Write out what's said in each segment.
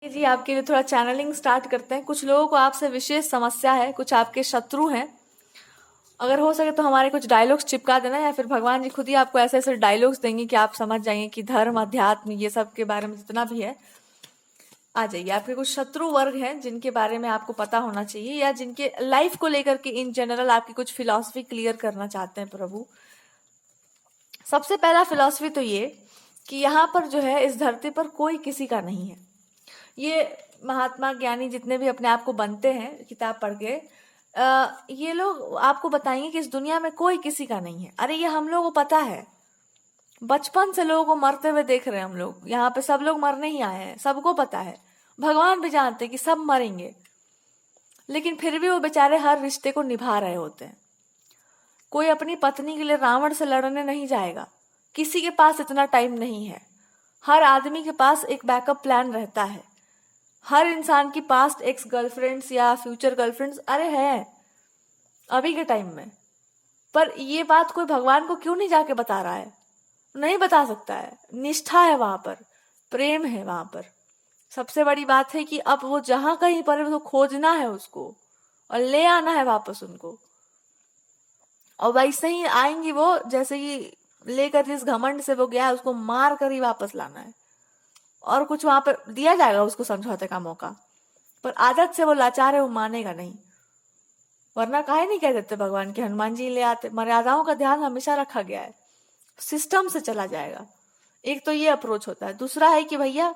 जी आपके लिए थोड़ा चैनलिंग स्टार्ट करते हैं। कुछ लोगों को आपसे विशेष समस्या है, कुछ आपके शत्रु हैं। अगर हो सके तो हमारे कुछ डायलॉग्स चिपका देना, या फिर भगवान जी खुद ही आपको ऐसे ऐसे डायलॉग्स देंगे कि आप समझ जाएंगे कि धर्म अध्यात्म ये सब के बारे में जितना भी है आ जाइए। आपके कुछ शत्रु वर्ग हैं जिनके बारे में आपको पता होना चाहिए, या जिनके लाइफ को लेकर के इन जनरल आपकी कुछ फिलॉसफी क्लियर करना चाहते हैं प्रभु। सबसे पहला फिलॉसफी तो ये कि यहाँ पर जो है इस धरती पर कोई किसी का नहीं है। ये महात्मा ज्ञानी जितने भी अपने आप को बनते हैं किताब पढ़ के, ये लोग आपको बताएंगे कि इस दुनिया में कोई किसी का नहीं है। अरे ये हम लोगों को पता है, बचपन से लोगों को मरते हुए देख रहे हैं हम लोग। यहाँ पे सब लोग मरने ही आए हैं, सबको पता है। भगवान भी जानते हैं कि सब मरेंगे, लेकिन फिर भी वो बेचारे हर रिश्ते को निभा रहे होते हैं। कोई अपनी पत्नी के लिए रावण से लड़ने नहीं जाएगा, किसी के पास इतना टाइम नहीं है। हर आदमी के पास एक बैकअप प्लान रहता है। हर इंसान की पास्ट एक्स गर्लफ्रेंड्स या फ्यूचर गर्लफ्रेंड्स अरे है अभी के टाइम में। पर ये बात कोई भगवान को क्यों नहीं जाके बता रहा है? नहीं बता सकता है। निष्ठा है वहां पर, प्रेम है वहां पर। सबसे बड़ी बात है कि अब वो जहां कहीं पर है उसको खोजना है उसको, और ले आना है वापस उनको। और वैसे ही आएंगी वो, जैसे कि लेकर जिस घमंड से वो गया है उसको मार कर ही वापस लाना है। और कुछ वहां पर दिया जाएगा उसको समझौते का मौका, पर आदत से वो लाचार है, वो मानेगा नहीं। वरना काहे नहीं कह देते भगवान के हनुमान जी ले आते। मर्यादाओं का ध्यान हमेशा रखा गया है, सिस्टम से चला जाएगा। एक तो ये अप्रोच होता है। दूसरा है कि भैया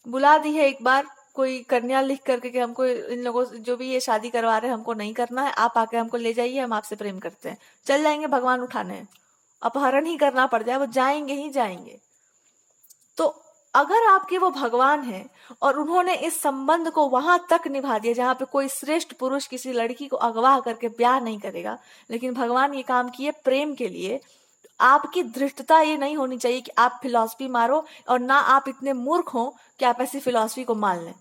बुला दी है एक बार कोई कन्या लिख करके कि हमको इन लोगों से जो भी ये शादी करवा रहे हैं हमको नहीं करना है, आप आके हमको ले जाइए, हम आपसे प्रेम करते हैं। चल जाएंगे भगवान उठाने, अपहरण ही करना पड़ जाए, वो जाएंगे ही जाएंगे। तो अगर आपके वो भगवान हैं और उन्होंने इस संबंध को वहां तक निभा दिया जहां पे कोई श्रेष्ठ पुरुष किसी लड़की को अगवा करके ब्याह नहीं करेगा, लेकिन भगवान ये काम किए प्रेम के लिए, आपकी धृष्टता ये नहीं होनी चाहिए कि आप फिलॉसफी मारो, और ना आप इतने मूर्ख हो कि आप ऐसी फिलॉसफी को मान लें।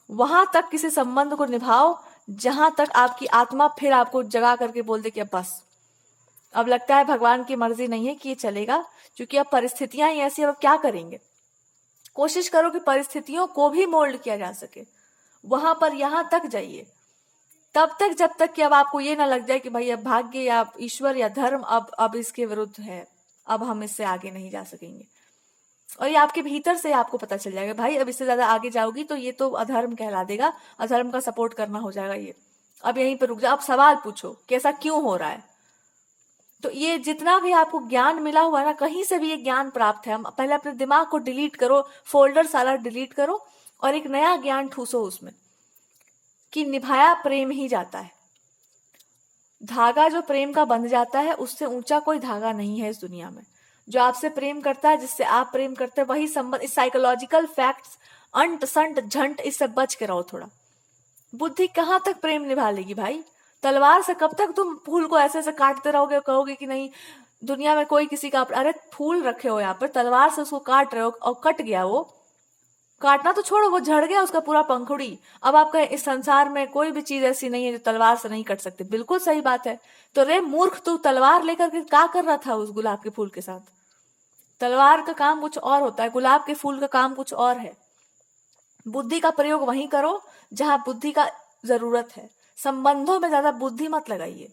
वहां तक किसी संबंध को निभाओ जहां तक आपकी आत्मा फिर आपको जगा करके बोल दे कि अब बस, अब लगता है भगवान की मर्जी नहीं है कि ये चलेगा, क्योंकि अब परिस्थितियां ही ऐसी, अब क्या करेंगे। कोशिश करो कि परिस्थितियों को भी मोल्ड किया जा सके। वहां पर यहां तक जाइए, तब तक जब तक कि अब आपको ये ना लग जाए कि भाई अब भाग्य या ईश्वर या धर्म अब इसके विरुद्ध है, अब हम इससे आगे नहीं जा सकेंगे। और ये आपके भीतर से आपको पता चल जाएगा भाई अब इससे ज्यादा आगे जाओगी तो ये तो अधर्म कहला देगा, अधर्म का सपोर्ट करना हो जाएगा ये। अब यहीं पर रुक जाओ, अब सवाल पूछो कैसा क्यों हो रहा है। तो ये जितना भी आपको ज्ञान मिला हुआ है ना, कहीं से भी ये ज्ञान प्राप्त है। हम पहले अपने दिमाग को डिलीट करो, फोल्डर सारा डिलीट करो, और एक नया ज्ञान ठूसो उसमें कि निभाया प्रेम ही जाता है। धागा जो प्रेम का बंध जाता है उससे ऊंचा कोई धागा नहीं है इस दुनिया में। जो आपसे प्रेम करता है, जिससे आप प्रेम करते हैं, वही संबंध। इस साइकोलॉजिकल फैक्ट्स अंट संट झंट इससे बच के रहो थोड़ा। बुद्धि कहाँ तक प्रेम निभा लेगी भाई? तलवार से कब तक तुम फूल को ऐसे ऐसे काटते रहोगे, कहोगे कि नहीं दुनिया में कोई किसी का। अरे फूल रखे हो यहाँ पर, तलवार से उसको काट रहे हो और कट गया वो, काटना तो छोड़ो, वो झड़ गया उसका पूरा पंखुड़ी। अब आपका इस संसार में कोई भी चीज ऐसी नहीं है जो तलवार से नहीं कट सकती। बिल्कुल सही बात है। तो रे मूर्ख, तू तलवार लेकर के क्या कर रहा था उस गुलाब के फूल के साथ? तलवार का काम कुछ और होता है, गुलाब के फूल का काम कुछ और है। बुद्धि का प्रयोग वहीं करो जहां बुद्धि का जरूरत है। संबंधों में ज्यादा बुद्धि मत लगाइए,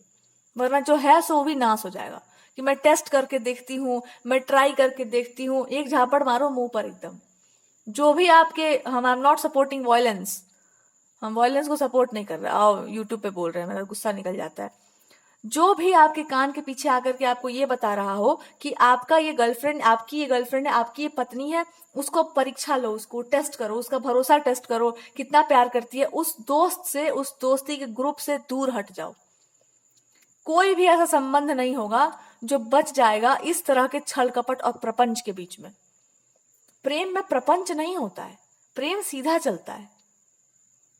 वरना जो है सो वो भी नाश हो जाएगा। कि मैं टेस्ट करके देखती हूँ, मैं ट्राई करके देखती हूँ, एक झापड़ मारो मुंह पर एकदम। जो भी आपके, हम I am not supporting violence, हम वायलेंस को सपोर्ट नहीं कर रहे। आओ यूट्यूब पे बोल रहे हैं, मेरा गुस्सा निकल जाता है। जो भी आपके कान के पीछे आकर के आपको ये बता रहा हो कि आपका ये गर्लफ्रेंड, आपकी ये गर्लफ्रेंड है, आपकी ये पत्नी है, उसको परीक्षा लो, उसको टेस्ट करो, उसका भरोसा टेस्ट करो, कितना प्यार करती है, उस दोस्त से, उस दोस्ती के ग्रुप से दूर हट जाओ। कोई भी ऐसा संबंध नहीं होगा जो बच जाएगा इस तरह के छल कपट और प्रपंच के बीच में। प्रेम में प्रपंच नहीं होता है, प्रेम सीधा चलता है।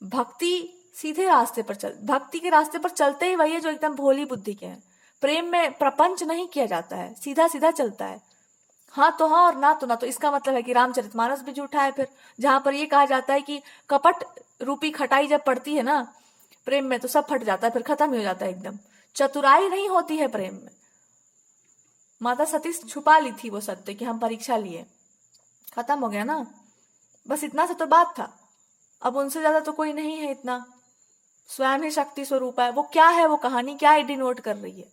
भक्ति सीधे रास्ते पर भक्ति के रास्ते पर चलते ही वही है जो एकदम भोली बुद्धि के हैं। प्रेम में प्रपंच नहीं किया जाता है, सीधा सीधा चलता है। हाँ तो हाँ और ना तो ना। तो इसका मतलब है कि रामचरितमानस भी झूठा है फिर, जहां पर ये कहा जाता है कि कपट रूपी खटाई जब पड़ती है ना प्रेम में तो सब फट जाता है, फिर खत्म ही हो जाता है एकदम। चतुराई नहीं होती है प्रेम में। माता सती छुपा ली थी वो सत्य कि हम परीक्षा लिए, खत्म हो गया ना। बस इतना सा तो बात था। अब उनसे ज्यादा तो कोई नहीं है इतना, स्वयं ही शक्ति स्वरूप है। वो क्या है, वो कहानी क्या है डिनोट कर रही है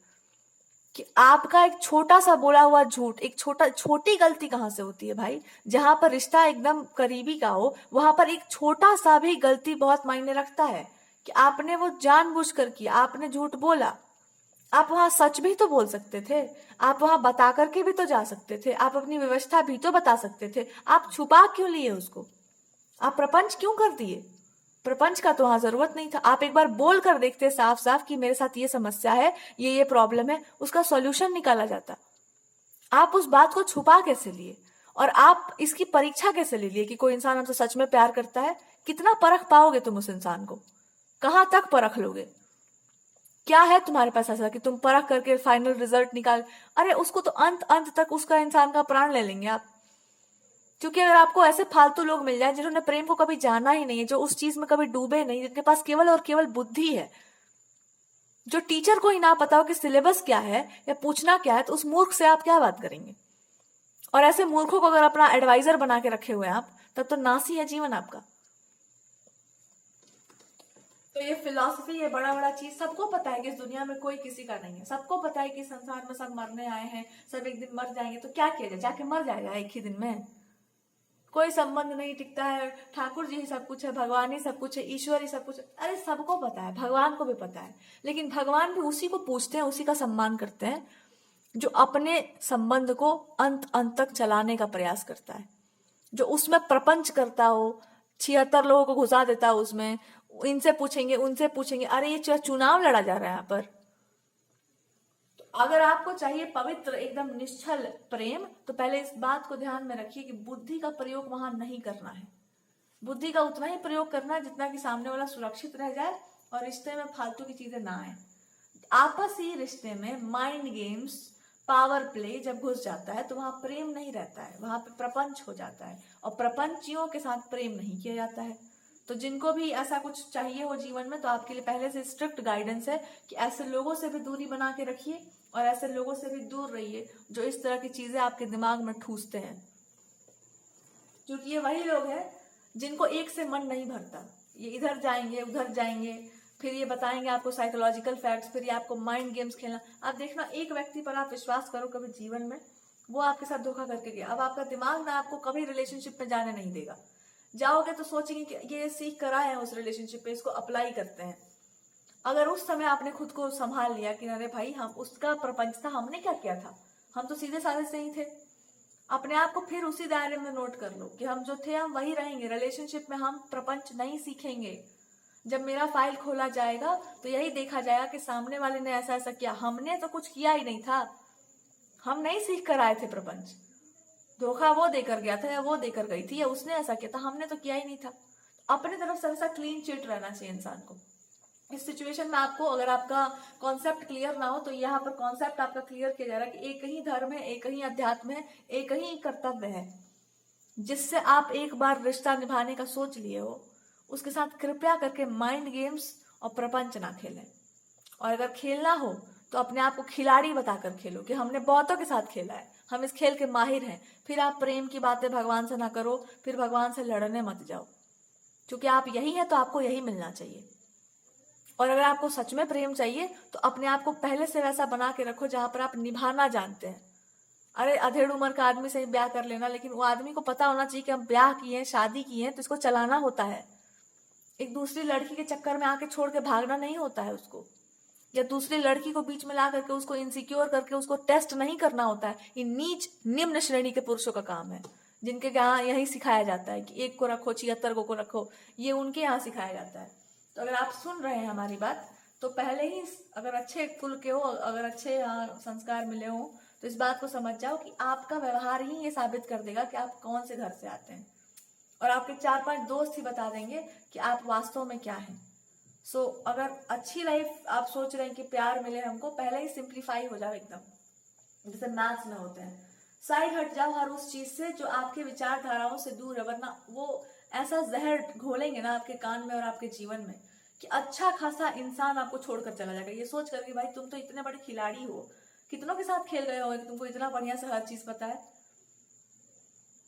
कि आपका एक छोटा सा बोला हुआ झूठ, एक छोटी गलती कहाँ से होती है भाई। जहां पर रिश्ता एकदम करीबी का हो वहां पर एक छोटा सा भी गलती बहुत मायने रखता है। कि आपने वो जानबूझकर किया, आपने झूठ बोला। आप वहां सच भी तो बोल सकते थे, आप वहां बता करके भी तो जा सकते थे, आप अपनी व्यवस्था भी तो बता सकते थे। आप छुपा क्यों लिए उसको, आप प्रपंच क्यों कर दिए। प्रपंच का तो वहां जरूरत नहीं था। आप एक बार बोल कर देखते साफ साफ कि मेरे साथ ये समस्या है, ये प्रॉब्लम है, उसका सॉल्यूशन निकाला जाता। आप उस बात को छुपा कैसे लिए, और आप इसकी परीक्षा कैसे ले लिए कि कोई इंसान हमसे सच में प्यार करता है। कितना परख पाओगे तुम उस इंसान को, कहां तक परख लोगे। क्या है तुम्हारे पास ऐसा कि तुम परख करके फाइनल रिजल्ट निकाल। अरे उसको तो अंत अंत तक उसका इंसान का प्राण ले लेंगे आप। क्योंकि अगर आपको ऐसे फालतू लोग मिल जाए जिन्होंने प्रेम को कभी जाना ही नहीं है, जो उस चीज में कभी डूबे नहीं, जिनके पास केवल और केवल बुद्धि है, जो टीचर को ही ना पता हो कि सिलेबस क्या है या पूछना क्या है, तो उस मूर्ख से आप क्या बात करेंगे। और ऐसे मूर्खों को अगर अपना एडवाइजर बना के रखे हुए हैं आप, तब तो नासी है जीवन आपका। तो ये फिलॉसफी, ये बड़ा बड़ा चीज सबको पता है कि इस दुनिया में कोई किसी का नहीं है। सबको पता है कि संसार में सब मरने आए हैं, सब एक दिन मर जाएंगे। तो क्या किया जाए, जाके मर जाएगा एक ही दिन में। कोई संबंध नहीं टिकता है, ठाकुर जी ही सब कुछ है, भगवान ही सब कुछ है, ईश्वर ही सब कुछ है। अरे सबको पता है, भगवान को भी पता है। लेकिन भगवान भी उसी को पूछते हैं, उसी का सम्मान करते हैं जो अपने संबंध को अंत अंत तक चलाने का प्रयास करता है, जो उसमें प्रपंच करता हो, 76 लोगों को घुसा देता हो उसमें। इनसे पूछेंगे, उनसे पूछेंगे। अरे ये चुनाव लड़ा जा रहा है यहाँ पर। अगर आपको चाहिए पवित्र एकदम निश्चल प्रेम, तो पहले इस बात को ध्यान में रखिए कि बुद्धि का प्रयोग वहां नहीं करना है। बुद्धि का उतना ही प्रयोग करना है जितना कि सामने वाला सुरक्षित रह जाए और रिश्ते में फालतू की चीजें ना आए। आपसी रिश्ते में माइंड गेम्स, पावर प्ले जब घुस जाता है तो वहां प्रेम नहीं रहता है, वहां पे प्रपंच हो जाता है। और प्रपंचियों के साथ प्रेम नहीं किया जाता है। तो जिनको भी ऐसा कुछ चाहिए हो जीवन में, तो आपके लिए पहले से स्ट्रिक्ट गाइडेंस है कि ऐसे लोगों से भी दूरी बना के रखिए और ऐसे लोगों से भी दूर रहिए जो इस तरह की चीजें आपके दिमाग में ठूसते हैं। क्योंकि ये वही लोग हैं जिनको एक से मन नहीं भरता। ये इधर जाएंगे, उधर जाएंगे, फिर ये बताएंगे आपको साइकोलॉजिकल फैक्ट्स, फिर ये आपको माइंड गेम्स खेलना। आप देखना, एक व्यक्ति पर आप विश्वास करो कभी जीवन में, वो आपके साथ धोखा करके गया। अब आपका दिमाग ना आपको कभी रिलेशनशिप में जाने नहीं देगा। जाओगे तो सोचेंगे कि ये सीख कर आए हैं उस रिलेशनशिप पे, इसको अप्लाई करते हैं। अगर उस समय आपने खुद को संभाल लिया कि अरे भाई हम उसका प्रपंच था, हमने क्या किया था, हम तो सीधे साधे से ही थे, अपने आप को फिर उसी दायरे में नोट कर लो कि हम जो थे हम वही रहेंगे। रिलेशनशिप में हम प्रपंच नहीं सीखेंगे। जब मेरा फाइल खोला जाएगा तो यही देखा जाएगा कि सामने वाले ने ऐसा ऐसा किया, हमने तो कुछ किया ही नहीं था, हम नहीं सीख कर आए थे प्रपंच। धोखा वो देकर गया था या वो देकर गई थी या उसने ऐसा किया था, हमने तो किया ही नहीं था। अपने तरफ से ऐसा क्लीन चिट रहना चाहिए इंसान को। इस सिचुएशन में आपको, अगर आपका कॉन्सेप्ट क्लियर ना हो, तो यहाँ पर कॉन्सेप्ट आपका क्लियर किया जा रहा है कि एक ही धर्म है, एक ही अध्यात्म है, एक ही कर्तव्य है। जिससे आप एक बार रिश्ता निभाने का सोच लिए हो, उसके साथ कृपया करके माइंड गेम्स और प्रपंच ना खेलें। और अगर खेलना हो तो अपने आप को खिलाड़ी बताकर खेलो कि हमने बहुतों के साथ खेला है, हम इस खेल के माहिर हैं। फिर आप प्रेम की बातें भगवान से ना करो, फिर भगवान से लड़ने मत जाओ, क्योंकि आप यही हैं तो आपको यही मिलना चाहिए। और अगर आपको सच में प्रेम चाहिए तो अपने आप को पहले से वैसा बना के रखो जहां पर आप निभाना जानते हैं। अरे अधेड़ उम्र का आदमी से ही ब्याह कर लेना, लेकिन वो आदमी को पता होना चाहिए कि हम ब्याह किए हैं, शादी की है, तो इसको चलाना होता है। एक दूसरी लड़की के चक्कर में आके छोड़ के भागना नहीं होता है उसको, या दूसरी लड़की को बीच में ला करके उसको इनसिक्योर करके उसको टेस्ट नहीं करना होता है। ये नीच निम्न श्रेणी के पुरुषों का काम है, जिनके यहाँ यही सिखाया जाता है कि एक को रखो 76 को रखो, ये उनके यहाँ सिखाया जाता है। तो अगर आप सुन रहे हैं हमारी बात, तो पहले ही अगर अच्छे कुल के हो, अगर अच्छे संस्कार मिले हो, तो इस बात को समझ जाओ कि आपका व्यवहार ही ये साबित कर देगा कि आप कौन से घर से आते हैं। और आपके 4-5 दोस्त ही बता देंगे कि आप वास्तव में क्या हैं। सो अगर अच्छी लाइफ आप सोच रहे हैं कि प्यार मिले हमको, पहले ही सिंप्लीफाई हो जाओ एकदम, जैसे मैथ्स में होते हैं। साइड हट जाओ हर उस चीज से जो आपके विचारधाराओं से दूर है, वरना वो ऐसा जहर घोलेंगे ना आपके कान में और आपके जीवन में कि अच्छा खासा इंसान आपको छोड़कर चला जाएगा। ये सोच कर कि भाई तुम तो इतने बड़े खिलाड़ी हो, कितनों के साथ खेल गए हो, तुमको इतना बढ़िया से हर चीज पता है।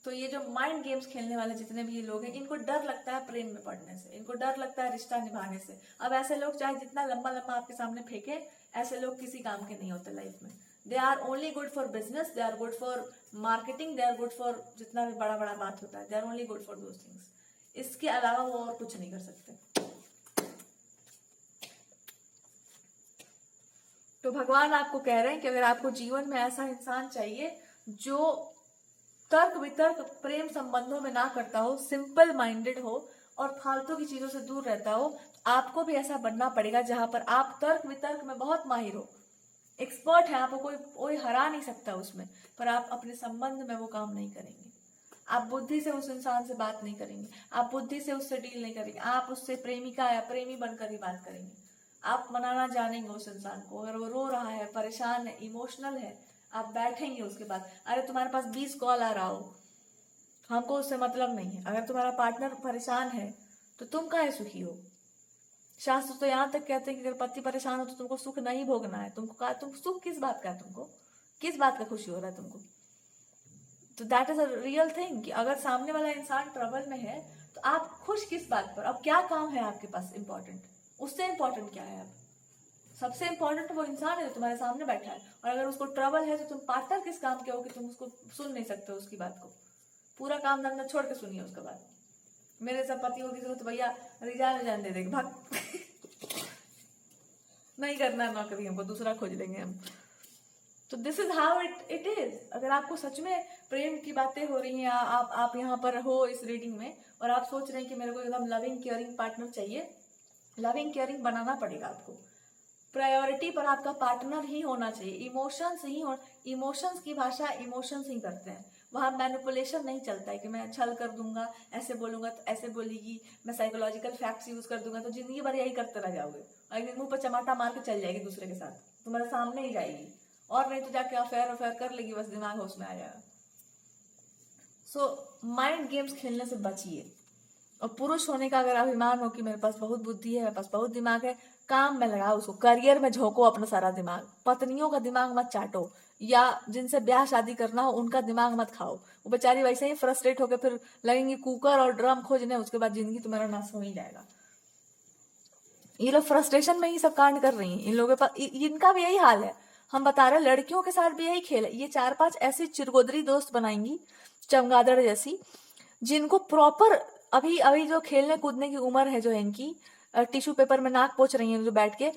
तो ये जो माइंड गेम्स खेलने वाले जितने भी लोग हैं, इनको डर लगता है प्रेम में पड़ने से, इनको डर लगता है रिश्ता निभाने से। अब ऐसे लोग चाहे जितना लंबा लंबा आपके सामने फेंके, ऐसे लोग किसी काम के नहीं होते लाइफ में। They are only good for business, they are good for marketing, they are good for जितना भी बड़ा बड़ा बात होता है, they are only good for those things. इसके अलावा वो और कुछ नहीं कर सकते। तो भगवान आपको कह रहे हैं कि अगर आपको जीवन में ऐसा इंसान चाहिए जो तर्क वितर्क प्रेम संबंधों में ना करता हो, सिंपल माइंडेड हो और फालतू की चीजों से दूर रहता हो, तो आपको भी ऐसा बनना पड़ेगा जहां पर आप तर्क वितर्क में बहुत माहिर हो, एक्सपर्ट है, आपको कोई हरा नहीं सकता उसमें, पर आप अपने संबंध में वो काम नहीं करेंगे। आप बुद्धि से उस इंसान से बात नहीं करेंगे, आप बुद्धि से उससे डील नहीं करेंगे, आप उससे प्रेमिका या प्रेमी बनकर ही बात करेंगे। आप मनाना जानेंगे उस इंसान को। अगर वो रो रहा है, परेशान है, इमोशनल है, आप बैठेंगे उसके बाद। अरे तुम्हारे पास 20 कॉल आ रहा हो, हमको उससे मतलब नहीं है। अगर तुम्हारा पार्टनर परेशान है तो तुम काहे सुखी हो? शास्त्र तो यहाँ तक कहते हैं कि अगर पति परेशान हो तो तुमको सुख नहीं भोगना है। तुम सुख किस बात का है? तुमको किस बात का खुशी हो रहा है तुमको? तो that is a real thing कि अगर सामने वाला इंसान ट्रबल में है तो आप खुश किस बात पर? अब क्या काम है आपके पास इंपॉर्टेंट? उससे इंपॉर्टेंट क्या है? अब सबसे इंपॉर्टेंट वो इंसान है जो तुम्हारे सामने बैठा है। और अगर उसको ट्रबल है तो तुम पार्टनर किस काम के हो कि तुम उसको सुन नहीं सकते हो उसकी बात को? पूरा काम धंधा छोड़ के सुनिए उसका बात। मेरे सब पति होगी जरूरत, भैया रिजाइन दे देंगे, भाग नहीं करना नौकरी, हमको दूसरा खोज लेंगे हम। तो this is how it is. अगर आपको सच में प्रेम की बातें हो रही हैं, आप यहाँ पर हो इस रीडिंग में और आप सोच रहे हैं कि मेरे को एकदम लविंग केयरिंग पार्टनर चाहिए, लविंग केयरिंग बनाना पड़ेगा आपको। प्रायोरिटी पर आपका पार्टनर ही होना चाहिए। इमोशंस ही हो, इमोशंस की भाषा इमोशंस ही करते हैं। वहां मैनिपुलेशन नहीं चलता है कि मैं छल कर दूंगा, ऐसे बोलूंगा तो ऐसे बोलेगी, मैं साइकोलॉजिकल फैक्ट्स यूज कर दूंगा, तो जिंदगी भर यही करते रह जाओगे और एक दिन मुंह पर चमाटा मार के चल जाएगी दूसरे के साथ, तुम्हारे सामने ही जाएगी, और नहीं तो जाके अफेयर कर लेगी, बस दिमाग होश में आ जाएगा। सो माइंड गेम्स खेलने से बचिए। और पुरुष होने का अगर अभिमान हो कि मेरे पास बहुत बुद्धि है, मेरे पास बहुत दिमाग है, काम में लगाओ उसको, करियर में झोंको अपना सारा दिमाग। पत्नियों का दिमाग मत चाटो, या जिनसे ब्याह शादी करना हो उनका दिमाग मत खाओ। वो बेचारी वैसे ही फ्रस्ट्रेट होकर फिर लगेंगी कुकर और ड्रम खोजने, उसके बाद जिंदगी तुम्हारा नाश हो ही जाएगा। ये लोग फ्रस्ट्रेशन में ही सब कांड कर रही हैं। इन लोगों के पास इनका भी यही हाल है। हम बता रहे लड़कियों के साथ भी यही खेल है। ये 4-5 ऐसी चिरगोदरी दोस्त बनाएंगी चमगादड़ जैसी, जिनको प्रॉपर अभी अभी जो खेलने कूदने की उम्र है जो है इनकी, टिश्यू पेपर में नाक पोंछ रही हैं जो बैठ के,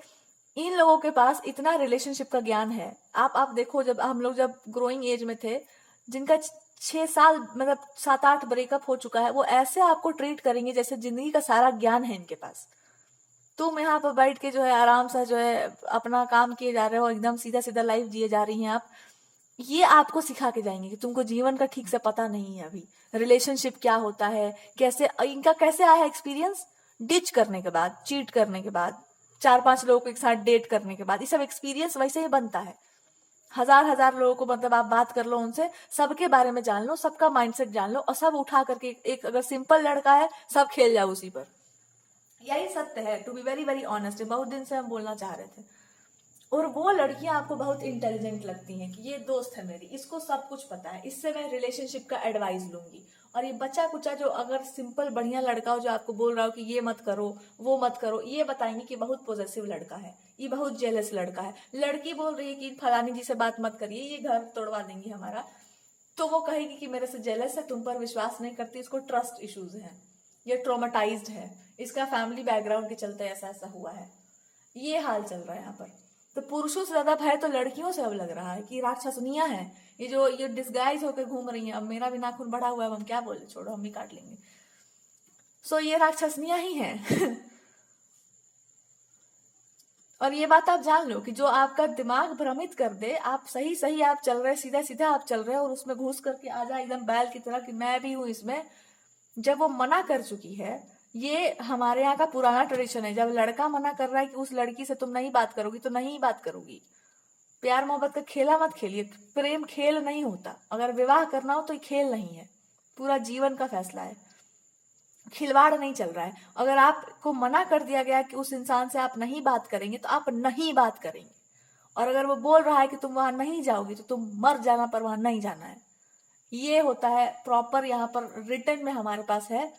इन लोगों के पास इतना रिलेशनशिप का ज्ञान है। आप देखो, जब हम लोग जब ग्रोइंग एज में थे, जिनका 6 साल मतलब 7-8 ब्रेकअप हो चुका है, वो ऐसे आपको ट्रीट करेंगे जैसे जिंदगी का सारा ज्ञान है इनके पास। तुम यहाँ पर बैठ के जो है आराम से जो है अपना काम किए जा रहे हो, एकदम सीधा सीधा लाइफ जिए जा रही हैं आप। ये आपको सिखा के जाएंगे कि तुमको जीवन का ठीक से पता नहीं है, अभी रिलेशनशिप क्या होता है, कैसे इनका कैसे आया एक्सपीरियंस, डिच करने के बाद, चीट करने के बाद, 4-5 लोगों को एक साथ डेट करने के बाद, ये सब एक्सपीरियंस वैसे ही बनता है। हजार लोगों को मतलब आप बात कर लो उनसे, सबके बारे में जान लो, सबका माइंडसेट जान लो, और सब उठा करके एक अगर सिंपल लड़का है सब खेल जाओ उसी पर। यही सत्य है, to be very very honest. बहुत दिन से हम बोलना चाह रहे थे। और वो लड़कियां आपको बहुत इंटेलिजेंट लगती हैं कि ये दोस्त है मेरी, इसको सब कुछ पता है, इससे मैं रिलेशनशिप का एडवाइस लूंगी। और ये बच्चा कुचा जो अगर सिंपल बढ़िया लड़का हो जो आपको बोल रहा हो कि ये मत करो वो मत करो, ये बताएंगे कि बहुत पॉजेसिव लड़का है, ये बहुत जेलस लड़का है। लड़की बोल रही है कि फलानी जी से बात मत करिए, ये घर तोड़वा देंगी हमारा, तो वो कहेगी कि मेरे से जेलस है, तुम पर विश्वास नहीं करती, इसको ट्रस्ट इश्यूज है, ये ट्रोमाटाइज्ड है, इसका फैमिली बैकग्राउंड के चलते ऐसा ऐसा हुआ है। ये हाल चल रहा है यहाँ पर। तो पुरुषों से ज्यादा भय तो लड़कियों से अब लग रहा है कि राक्षसनियां हैं ये, जो ये डिस्गाइज होकर घूम रही हैं। अब मेरा भी नाखून बढ़ा हुआ है, हम क्या बोले, छोड़ो हम भी काट लेंगे। सो ये राक्षसनियां ही हैं। और ये बात आप जान लो कि जो आपका दिमाग भ्रमित कर दे, आप सही सही आप चल रहे, सीधा सीधा आप चल रहे, और उसमें घुस करके आ जाए एकदम बैल की तरह कि मैं भी हूं इसमें, जब वो मना कर चुकी है। ये हमारे यहाँ का पुराना ट्रेडिशन है, जब लड़का मना कर रहा है कि उस लड़की से तुम नहीं बात करोगी तो नहीं बात करोगी। प्यार मोहब्बत का खेला मत खेलिए, प्रेम खेल नहीं होता। अगर विवाह करना हो तो ये खेल नहीं है, पूरा जीवन का फैसला है, खिलवाड़ नहीं चल रहा है। अगर आपको मना कर दिया गया कि उस इंसान से आप नहीं बात करेंगे तो आप नहीं बात करेंगे। और अगर वो बोल रहा है कि तुम वहां नहीं जाओगी तो तुम मर जाना पर वहां नहीं जाना है। ये होता है प्रॉपर, यहाँ पर रिटन में हमारे पास है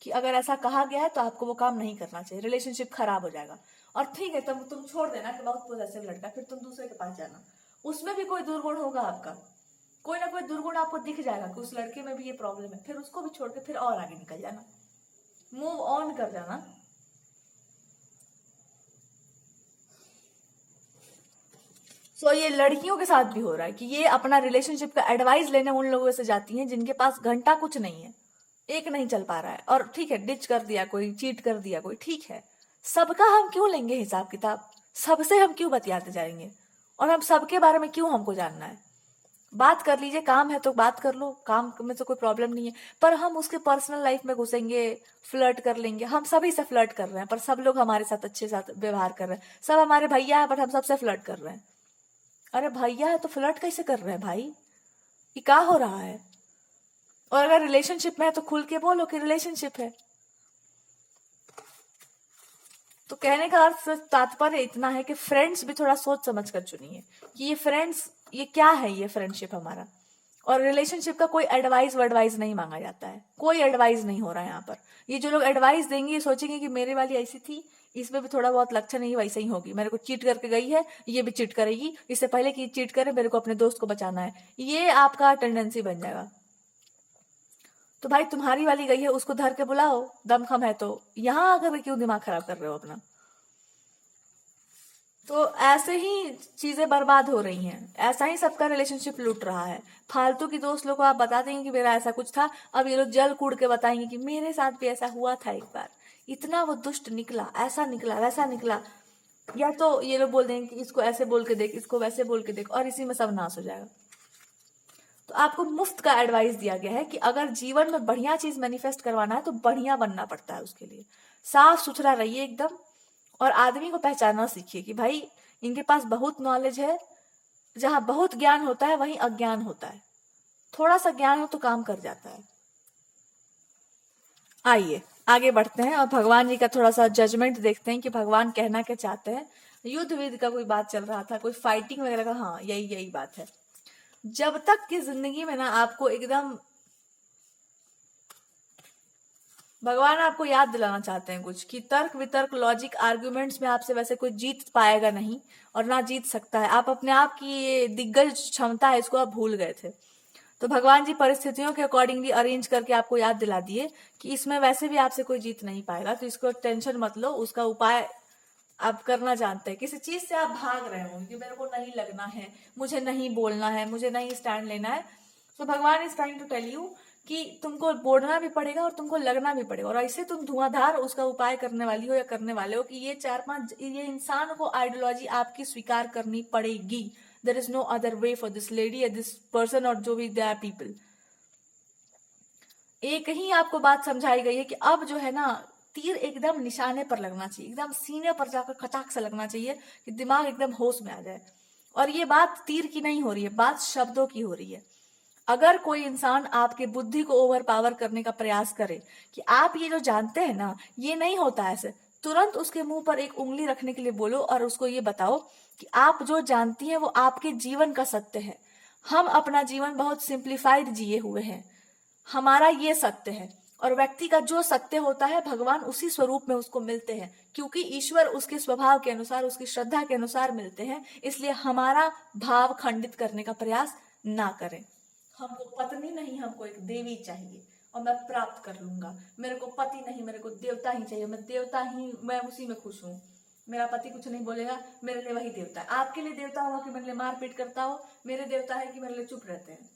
कि अगर ऐसा कहा गया है तो आपको वो काम नहीं करना चाहिए, रिलेशनशिप खराब हो जाएगा। और ठीक है, तुम छोड़ देना कि बहुत पॉसेसिव लड़का, फिर तुम दूसरे के पास जाना, उसमें भी कोई दुर्गुण होगा आपका, कोई ना कोई दुर्गुण आपको दिख जाएगा कि उस लड़के में भी ये प्रॉब्लम है, फिर उसको भी छोड़ के फिर और आगे निकल जाना, मूव ऑन कर जाना। सो ये लड़कियों के साथ भी हो रहा है कि ये अपना रिलेशनशिप का एडवाइस लेने उन लोगों से जाती हैं जिनके पास घंटा कुछ नहीं है, एक नहीं चल पा रहा है, और ठीक है डिच कर दिया कोई, चीट कर दिया कोई, ठीक है, सबका हम क्यों लेंगे हिसाब किताब, सबसे हम क्यों बतियाते जाएंगे, और हम सबके बारे में क्यों हमको जानना है। बात कर लीजिए, काम है तो बात कर लो, काम में तो कोई प्रॉब्लम नहीं है, पर हम उसके पर्सनल लाइफ में घुसेंगे, फ्लर्ट कर लेंगे। हम सभी से फ्लर्ट कर रहे हैं, पर सब लोग हमारे साथ अच्छे साथ व्यवहार कर रहे हैं, सब हमारे भैया है, बट हम सबसे फ्लर्ट कर रहे हैं। अरे भैया है तो फ्लर्ट कैसे कर रहे हैं भाई, ये क्या हो रहा है। और अगर रिलेशनशिप में है तो खुल के बोलो कि रिलेशनशिप है। तो कहने का अर्थ तात्पर्य इतना है कि फ्रेंड्स भी थोड़ा सोच समझ कर चुनिए कि ये फ्रेंड्स, ये क्या है, ये फ्रेंडशिप हमारा। और रिलेशनशिप का कोई एडवाइस नहीं मांगा जाता है, कोई एडवाइस नहीं हो रहा है यहाँ पर। ये जो लोग एडवाइस देंगे ये सोचेंगे कि मेरे वाली ऐसी थी, इसमें भी थोड़ा बहुत लक्षण नहीं वैसे ही होगी, मेरे को चीट करके गई है, ये भी चीट करेगी, इससे पहले कि चीट करे मेरे को अपने दोस्त को बचाना है, ये आपका टेंडेंसी बन जाएगा। तो भाई तुम्हारी वाली गई है, उसको धर के बुलाओ, दमखम है तो, यहां आकर क्यों दिमाग खराब कर रहे हो अपना। तो ऐसे ही चीजें बर्बाद हो रही हैं, ऐसा ही सबका रिलेशनशिप लूट रहा है। फालतू की दोस्त लोग को आप बता देंगे कि मेरा ऐसा कुछ था, अब ये लोग जल कूड़ के बताएंगे कि मेरे साथ भी ऐसा हुआ था एक बार, इतना वो दुष्ट निकला, ऐसा निकला, वैसा निकला। या तो ये लोग बोल देंगे कि इसको ऐसे बोल के देख, इसको वैसे बोल के देख, और इसी में सब नाश हो जाएगा। तो आपको मुफ्त का एडवाइस दिया गया है कि अगर जीवन में बढ़िया चीज मैनिफेस्ट करवाना है तो बढ़िया बनना पड़ता है, उसके लिए साफ सुथरा रहिए एकदम, और आदमी को पहचानना सीखिए कि भाई इनके पास बहुत नॉलेज है, जहां बहुत ज्ञान होता है वहीं अज्ञान होता है, थोड़ा सा ज्ञान हो तो काम कर जाता है। आइए आगे बढ़ते हैं और भगवान जी का थोड़ा सा जजमेंट देखते हैं कि भगवान कहना क्या चाहते हैं। युद्ध विद का कोई बात चल रहा था, कोई फाइटिंग वगैरह का, हाँ यही बात है। जब तक की जिंदगी में ना आपको एकदम भगवान आपको याद दिलाना चाहते हैं कुछ, कि तर्क वितर्क लॉजिक आर्ग्यूमेंट्स में आपसे वैसे कोई जीत पाएगा नहीं और ना जीत सकता है। आप अपने आप की ये दिग्गज क्षमता है, इसको आप भूल गए थे। तो भगवान जी परिस्थितियों के अकॉर्डिंगली अरेंज करके आपको याद दिला दिए कि इसमें वैसे भी आपसे कोई जीत नहीं पाएगा, तो इसको टेंशन मत लो, उसका उपाय आप करना जानते हैं। किसी चीज से आप भाग रहे हो कि मेरे को नहीं लगना है, मुझे नहीं बोलना है, मुझे नहीं स्टैंड लेना है, तो भगवान is trying to tell you कि तुमको बोलना भी पड़ेगा और तुमको लगना भी पड़ेगा, और ऐसे तुम धुआंधार उसका उपाय करने वाली हो या करने वाले हो कि ये 4-5 ये इंसान को आइडियोलॉजी आपकी स्वीकार करनी पड़ेगी। There is no other way for this lady या दिस पर्सन, और जो भी दे आर पीपल। एक ही आपको बात समझाई गई है कि अब जो है ना, तीर एकदम निशाने पर लगना चाहिए, एकदम सीने पर जाकर खचाक से लगना चाहिए कि दिमाग एकदम होश में आ जाए। और ये बात तीर की नहीं हो रही है, बात शब्दों की हो रही है। अगर कोई इंसान आपके बुद्धि को ओवर पावर करने का प्रयास करे कि आप ये जो जानते हैं ना ये नहीं होता ऐसे, तुरंत उसके मुंह पर एक उंगली रखने के लिए बोलो और उसको ये बताओ कि आप जो जानती हैं वो आपके जीवन का सत्य है। हम अपना जीवन बहुत सिंप्लीफाइड जिए हुए हैं, हमारा ये सत्य है, और व्यक्ति का जो सत्य होता है भगवान उसी स्वरूप में उसको मिलते हैं, क्योंकि ईश्वर उसके स्वभाव के अनुसार, उसकी श्रद्धा के अनुसार मिलते हैं। इसलिए हमारा भाव खंडित करने का प्रयास ना करें। हमको पत्नी नहीं, हमको एक देवी चाहिए और मैं प्राप्त कर लूंगा। मेरे को पति नहीं, मेरे को देवता ही चाहिए, मैं देवता ही, मैं उसी में खुश हूँ। मेरा पति कुछ नहीं बोलेगा, मेरे लिए वही देवता है। आपके लिए देवता होगा कि मेरे लिए मारपीट करता हो, मेरे देवता है कि मेरे लिए चुप रहते हैं,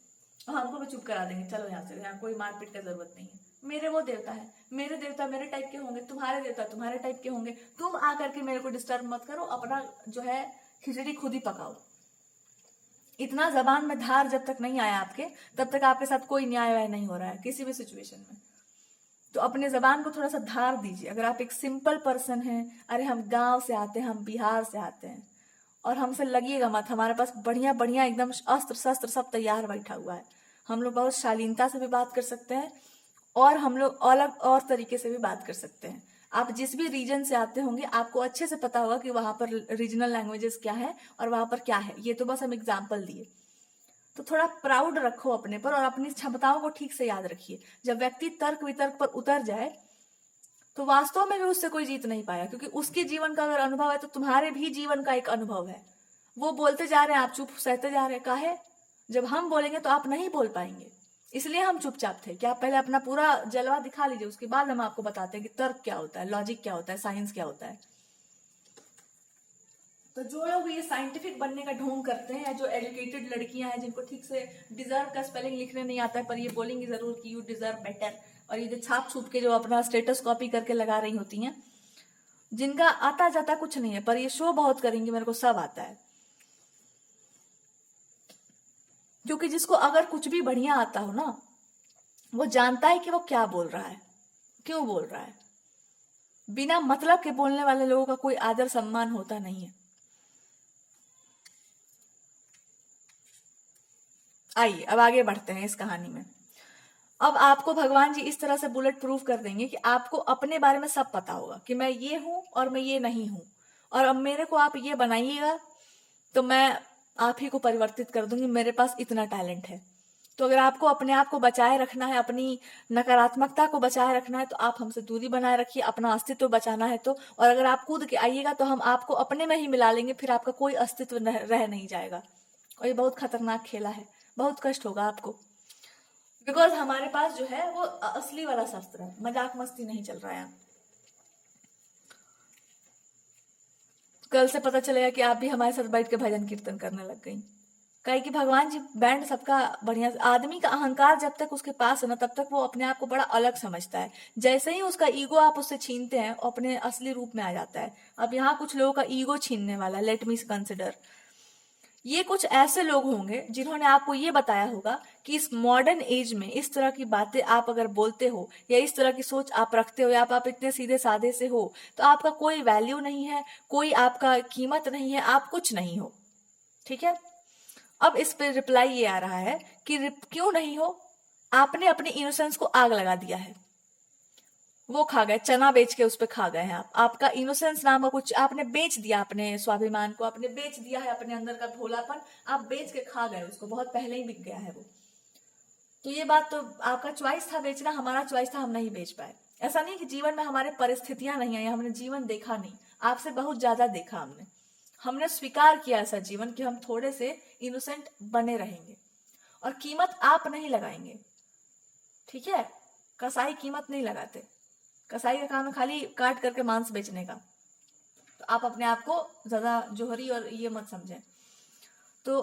हमको भी चुप करा देंगे, चलो यहाँ से, यहाँ कोई मारपीट का जरूरत नहीं है। मेरे वो देवता है, मेरे देवता मेरे टाइप के होंगे, तुम्हारे देवता तुम्हारे टाइप के होंगे। तुम आकर के मेरे को डिस्टर्ब मत करो, अपना जो है खिचड़ी खुद ही पकाओ। इतना जबान में धार जब तक नहीं आया आपके, तब तक आपके साथ कोई न्याय व्याय नहीं हो रहा है किसी भी सिचुएशन में। तो अपने जबान को थोड़ा सा धार दीजिए। अगर आप एक सिंपल पर्सन हैं, अरे हम गांव से आते हैं, हम बिहार से आते हैं, और हमसे लगिएगा मत, हमारे पास बढ़िया बढ़िया एकदम अस्त्र शस्त्र सब तैयार बैठा हुआ है। हम लोग बहुत शालीनता से भी बात कर सकते हैं, और हम लोग अलग और तरीके से भी बात कर सकते हैं। आप जिस भी रीजन से आते होंगे आपको अच्छे से पता होगा कि वहां पर रीजनल लैंग्वेजेस क्या है और वहां पर क्या है। ये तो बस हम एग्जाम्पल दिए। तो थोड़ा प्राउड रखो अपने पर और अपनी क्षमताओं को ठीक से याद रखिए। जब व्यक्ति तर्क वितर्क पर उतर जाए तो वास्तव में भी उससे कोई जीत नहीं पाया, क्योंकि उसके जीवन का अगर अनुभव है तो तुम्हारे भी जीवन का एक अनुभव है। वो बोलते जा रहे हैं, आप चुप सहते जा रहे हैं, काहे? जब हम बोलेंगे तो आप नहीं बोल पाएंगे, इसलिए हम चुपचाप थे कि आप पहले अपना पूरा जलवा दिखा लीजिए, उसके बाद हम आपको बताते हैं कि तर्क क्या होता है, लॉजिक क्या होता है, साइंस क्या होता है। तो जो लोग ये साइंटिफिक बनने का ढोंग करते हैं, या जो एजुकेटेड लड़कियां हैं जिनको ठीक से डिजर्व का स्पेलिंग लिखने नहीं आता है पर ये बोलेंगी जरूर कि यू डिजर्व बेटर, और ये जो छाप छूप के जो अपना स्टेटस कॉपी करके लगा रही होती हैं, जिनका आता जाता कुछ नहीं है पर ये शो बहुत करेंगी मेरे को सब आता है। क्योंकि जिसको अगर कुछ भी बढ़िया आता हो ना, वो जानता है कि वो क्या बोल रहा है, क्यों बोल रहा है। बिना मतलब के बोलने वाले लोगों का कोई आदर सम्मान होता नहीं है। आइए अब आगे बढ़ते हैं इस कहानी में। अब आपको भगवान जी इस तरह से बुलेट प्रूफ कर देंगे कि आपको अपने बारे में सब पता होगा कि मैं ये हूं और मैं ये नहीं हूं, और अब मेरे को आप ये बनाइएगा तो मैं आप ही को परिवर्तित कर दूंगी, मेरे पास इतना टैलेंट है। तो अगर आपको अपने आप को बचाए रखना है, अपनी नकारात्मकता को बचाए रखना है, तो आप हमसे दूरी बनाए रखिए, अपना अस्तित्व बचाना है तो। और अगर आप कूद के आइएगा तो हम आपको अपने में ही मिला लेंगे, फिर आपका कोई अस्तित्व रह नहीं जाएगा। और ये बहुत खतरनाक खेला है, बहुत कष्ट होगा आपको, बिकॉज हमारे पास जो है वो असली वाला शस्त्र है, मजाक मस्ती नहीं चल रहा है। कल से पता चलेगा कि आप भी हमारे साथ बैठ के भजन कीर्तन करने लग गई। कहे कि भगवान जी बैंड सबका बढ़िया। आदमी का अहंकार जब तक उसके पास है ना, तब तक वो अपने आप को बड़ा अलग समझता है। जैसे ही उसका ईगो आप उससे छीनते हैं, अपने असली रूप में आ जाता है। अब यहाँ कुछ लोगों का ईगो छीनने वाला, लेट मी कंसिडर। ये कुछ ऐसे लोग होंगे जिन्होंने आपको ये बताया होगा कि इस मॉडर्न एज में इस तरह की बातें आप अगर बोलते हो, या इस तरह की सोच आप रखते हो, या आप इतने सीधे साधे से हो, तो आपका कोई वैल्यू नहीं है, कोई आपका कीमत नहीं है, आप कुछ नहीं हो। ठीक है। अब इस पे रिप्लाई ये आ रहा है कि क्यों नहीं हो? आपने अपने इनोसेंस को आग लगा दिया है। वो खा गए, चना बेच के उस पे खा गए हैं आप। आपका इनोसेंस नाम का कुछ आपने बेच दिया, अपने स्वाभिमान को आपने बेच दिया है, अपने अंदर का भोलापन आप बेच के खा गए उसको, बहुत पहले ही बिक गया है वो। तो ये बात तो आपका चॉइस था बेचना, हमारा चॉइस था, हम नहीं बेच पाए। ऐसा नहीं कि जीवन में हमारे परिस्थितियां नहीं आई, हमने जीवन देखा नहीं, आपसे बहुत ज्यादा देखा हमने। हमने स्वीकार किया ऐसा जीवन कि हम थोड़े से इनोसेंट बने रहेंगे, और कीमत आप नहीं लगाएंगे। ठीक है। कसाई कीमत नहीं लगाते, कसाई का काम है खाली काट करके मांस बेचने का। तो आप अपने आप को ज्यादा जोहरी और ये मत समझें। तो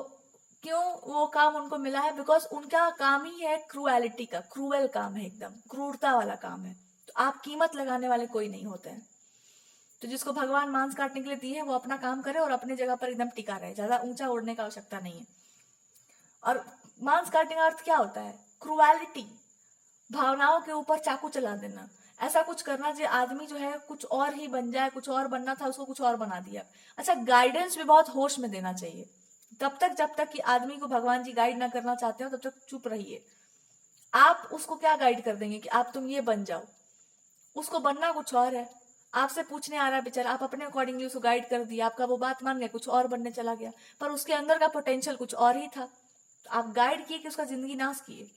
क्यों वो काम उनको मिला है? बिकॉज उनका काम ही है क्रूएलिटी का, क्रूएल काम है, एकदम क्रूरता वाला काम है। तो आप कीमत लगाने वाले कोई नहीं होते हैं। तो जिसको भगवान मांस काटने के लिए दिए है, वो अपना काम करे और अपनी जगह पर एकदम टिका रहे, ज्यादा ऊंचा उड़ने का आवश्यकता नहीं है। और मांस काटने का अर्थ क्या होता है? क्रूएलिटी, भावनाओं के ऊपर चाकू चला देना, ऐसा कुछ करना जो आदमी जो है कुछ और ही बन जाए, कुछ और बनना था उसको कुछ और बना दिया। अच्छा, गाइडेंस भी बहुत होश में देना चाहिए। तब तक जब तक कि आदमी को भगवान जी गाइड ना करना चाहते हो, तब तक चुप रहिए। आप उसको क्या गाइड कर देंगे कि आप तुम ये बन जाओ? उसको बनना कुछ और है। आपसे पूछने आ रहा है बेचारा, आप अपने अकॉर्डिंगली उसको गाइड कर दिया, आपका वो बात मान गया, कुछ और बनने चला गया, पर उसके अंदर का पोटेंशियल कुछ और ही था। तो आप गाइड किए कि उसका जिंदगी नाश किए।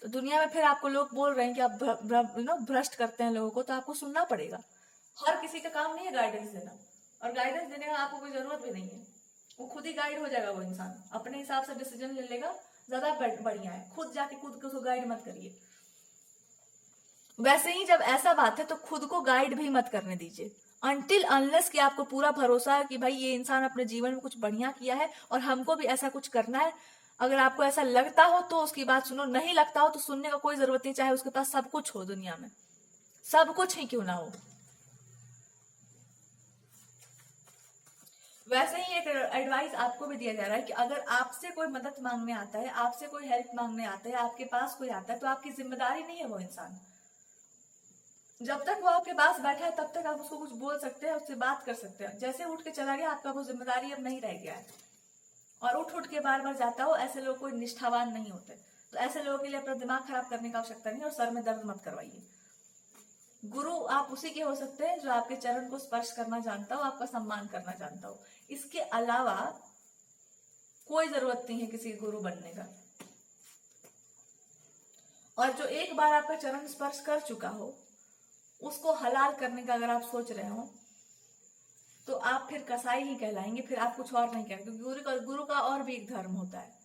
तो दुनिया में फिर आपको लोग बोल रहे हैं कि आप भ्रष्ट करते हैं लोगों को, तो आपको सुनना पड़ेगा। हर किसी का काम नहीं है गाइडेंस देना, और गाइडेंस देने का आपको कोई जरूरत भी नहीं है। वो खुद ही गाइड हो जाएगा, वो इंसान अपने हिसाब से डिसीजन ले लेगा, ज्यादा बढ़िया है। खुद जाके खुद को उसको गाइड मत करिए। वैसे ही जब ऐसा बात है तो खुद को गाइड भी मत करने दीजिए, अनटिल अनलेस कि आपको पूरा भरोसा है कि भाई ये इंसान अपने जीवन में कुछ बढ़िया किया है और हमको भी ऐसा कुछ करना है। अगर आपको ऐसा लगता हो तो उसकी बात सुनो, नहीं लगता हो तो सुनने का कोई जरूरत नहीं, चाहे उसके पास सब कुछ हो, दुनिया में सब कुछ ही क्यों ना हो। वैसे ही एक एडवाइस आपको भी दिया जा रहा है कि अगर आपसे कोई मदद मांगने आता है, आपसे कोई हेल्प मांगने आता है, आपके पास कोई आता है, तो आपकी जिम्मेदारी नहीं है वो इंसान। जब तक वो आपके पास बैठा है तब तक आप उसको कुछ बोल सकते हैं, उससे बात कर सकते हैं। जैसे उठ के चला गया, आपका वो जिम्मेदारी अब नहीं रह गया है। और उठ उठ के बार बार जाता हो, ऐसे लोग कोई निष्ठावान नहीं होते। तो ऐसे लोगों के लिए अपना दिमाग खराब करने का आवश्यकता नहीं, और सर में दर्द मत करवाइए। गुरु आप उसी के हो सकते हैं जो आपके चरण को स्पर्श करना जानता हो, आपका सम्मान करना जानता हो। इसके अलावा कोई जरूरत नहीं है किसी गुरु बनने का। और जो एक बार आपका चरण स्पर्श कर चुका हो, उसको हलाल करने का अगर आप सोच रहे हो तो आप फिर कसाई ही कहलाएंगे, फिर आप कुछ और नहीं कहेंगे। क्योंकि गुरु का और भी एक धर्म होता है।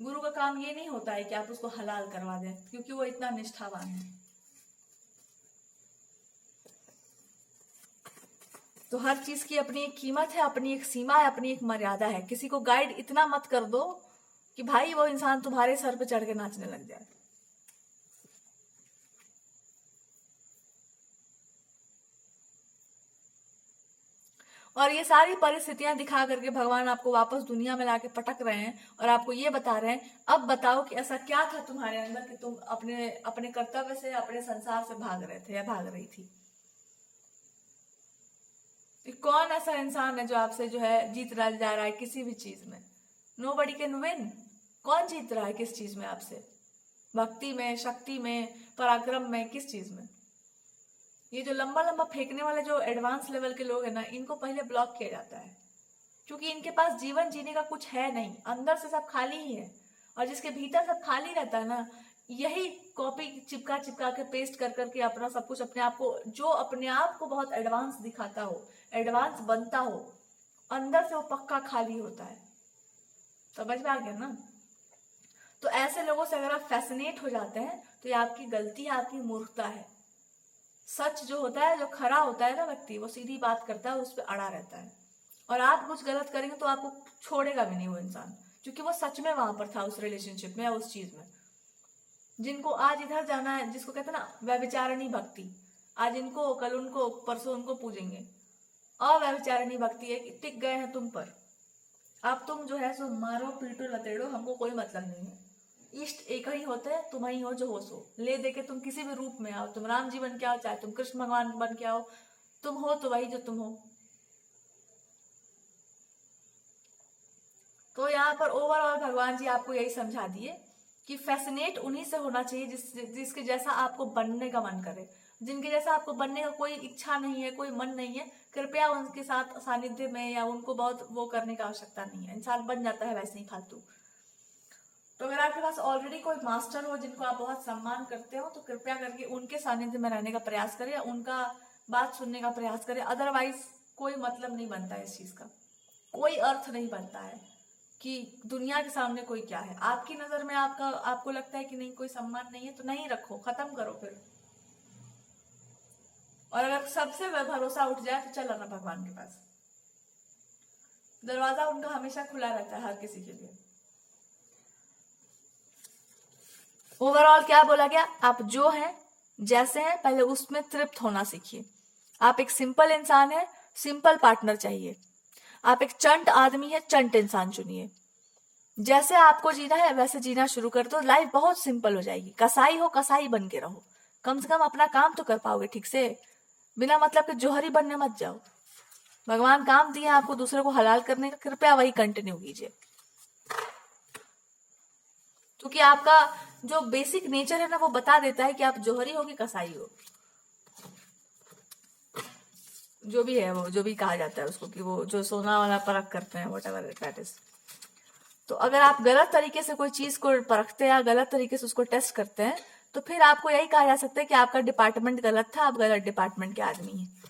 गुरु का काम ये नहीं होता है कि आप उसको हलाल करवा दें, क्योंकि वो इतना निष्ठावान है। तो हर चीज की अपनी एक कीमत है, अपनी एक सीमा है, अपनी एक मर्यादा है। किसी को गाइड इतना मत कर दो कि भाई वो इंसान तुम्हारे सर पे चढ़ के नाचने लग जाए। और ये सारी परिस्थितियां दिखा करके भगवान आपको वापस दुनिया में लाके पटक रहे हैं और आपको ये बता रहे हैं, अब बताओ कि ऐसा क्या था तुम्हारे अंदर कि तुम अपने अपने कर्तव्य से, अपने संसार से भाग रहे थे या भाग रही थी। कौन ऐसा इंसान है जो आपसे जो है जीत जा रहा है किसी भी चीज में? Nobody can win. कौन जीत रहा है किस चीज में आपसे? भक्ति में, शक्ति में, पराक्रम में, किस चीज में? ये जो लंबा लंबा फेंकने वाले जो एडवांस लेवल के लोग हैं ना, इनको पहले ब्लॉक किया जाता है, क्योंकि इनके पास जीवन जीने का कुछ है नहीं, अंदर से सब खाली ही है। और जिसके भीतर सब खाली रहता है ना, यही कॉपी चिपका चिपका के पेस्ट कर करके अपना सब कुछ अपने आप को, जो अपने आप को बहुत एडवांस दिखाता हो, एडवांस बनता हो, अंदर से वो पक्का खाली होता है। समझ में आ गया ना? तो ऐसे लोगों से अगर आप फैसिनेट हो जाते हैं तो ये आपकी गलती है, आपकी मूर्खता है। सच जो होता है, जो खरा होता है ना व्यक्ति, वो सीधी बात करता है, उस पर अड़ा रहता है। और आप कुछ गलत करेंगे तो आपको छोड़ेगा भी नहीं वो इंसान, क्योंकि वो सच में वहां पर था उस रिलेशनशिप में या उस चीज में। जिनको आज इधर जाना है, जिसको कहते हैं ना व्यभिचारिणी भक्ति, आज इनको, कल उनको, परसों उनको पूजेंगे। अव्यभिचारिणी भक्ति है कि टिक गए हैं तुम पर, अब तुम जो है सो मारो पीटो लतेड़ो, हमको कोई मतलब नहीं है। इष्ट एक ही होते हैं, तुम ही हो जो हो सो। ले दे के तुम किसी भी रूप में आओ, तुम राम जी बन के आओ, चाहे तुम कृष्ण भगवान बन के आओ, तुम हो तो वही जो तुम हो। तो यहाँ पर ओवरऑल भगवान जी आपको यही समझा दिए कि फैसिनेट उन्हीं से होना चाहिए जिसके जैसा आपको बनने का मन करे। जिनके जैसा आपको बनने का कोई इच्छा नहीं है, कोई मन नहीं है, कृपया उनके साथ सानिध्य में या उनको बहुत वो करने का आवश्यकता नहीं है। इंसान बन जाता है वैसे ही फालतू। तो अगर आपके पास ऑलरेडी कोई मास्टर हो जिनको आप बहुत सम्मान करते हो, तो कृपया करके उनके सानिध्य में रहने का प्रयास करें, उनका बात सुनने का प्रयास करें। अदरवाइज कोई मतलब नहीं बनता है इस चीज का, कोई अर्थ नहीं बनता है कि दुनिया के सामने कोई क्या है। आपकी नजर में आपको लगता है कि नहीं, कोई सम्मान नहीं है, तो नहीं रखो, खत्म करो फिर। और अगर सबसे भरोसा उठ जाए तो चल आना भगवान के पास, दरवाजा उनका हमेशा खुला रहता है हर किसी के लिए। ओवरऑल क्या बोला गया? आप जो हैं, जैसे हैं, पहले उसमें तृप्त होना सीखिए। आप एक सिंपल इंसान है, सिंपल पार्टनर चाहिए। आप एक चंट आदमी है, चंट इंसान चुनिए। जैसे आपको जीना है वैसे जीना शुरू कर दो, लाइफ बहुत सिंपल हो जाएगी। कसाई हो, कसाई बन के रहो, कम से कम अपना काम तो कर पाओगे ठीक से। बिना मतलब के जोहरी बनने मत जाओ। भगवान काम दिए आपको दूसरे को हलाल करने का, कृपया वही कंटिन्यू कीजिए, क्योंकि आपका जो बेसिक नेचर है ना, वो बता देता है कि आप जोहरी हो कि कसाई हो। जो भी है, वो जो भी कहा जाता है उसको, कि वो जो सोना वाला परख करते हैं, व्हाटएवर दैट इज। तो अगर आप गलत तरीके से कोई चीज को परखते हैं या गलत तरीके से उसको टेस्ट करते हैं, तो फिर आपको यही कहा जा सकता है कि आपका डिपार्टमेंट गलत था, आप गलत डिपार्टमेंट के आदमी हैं।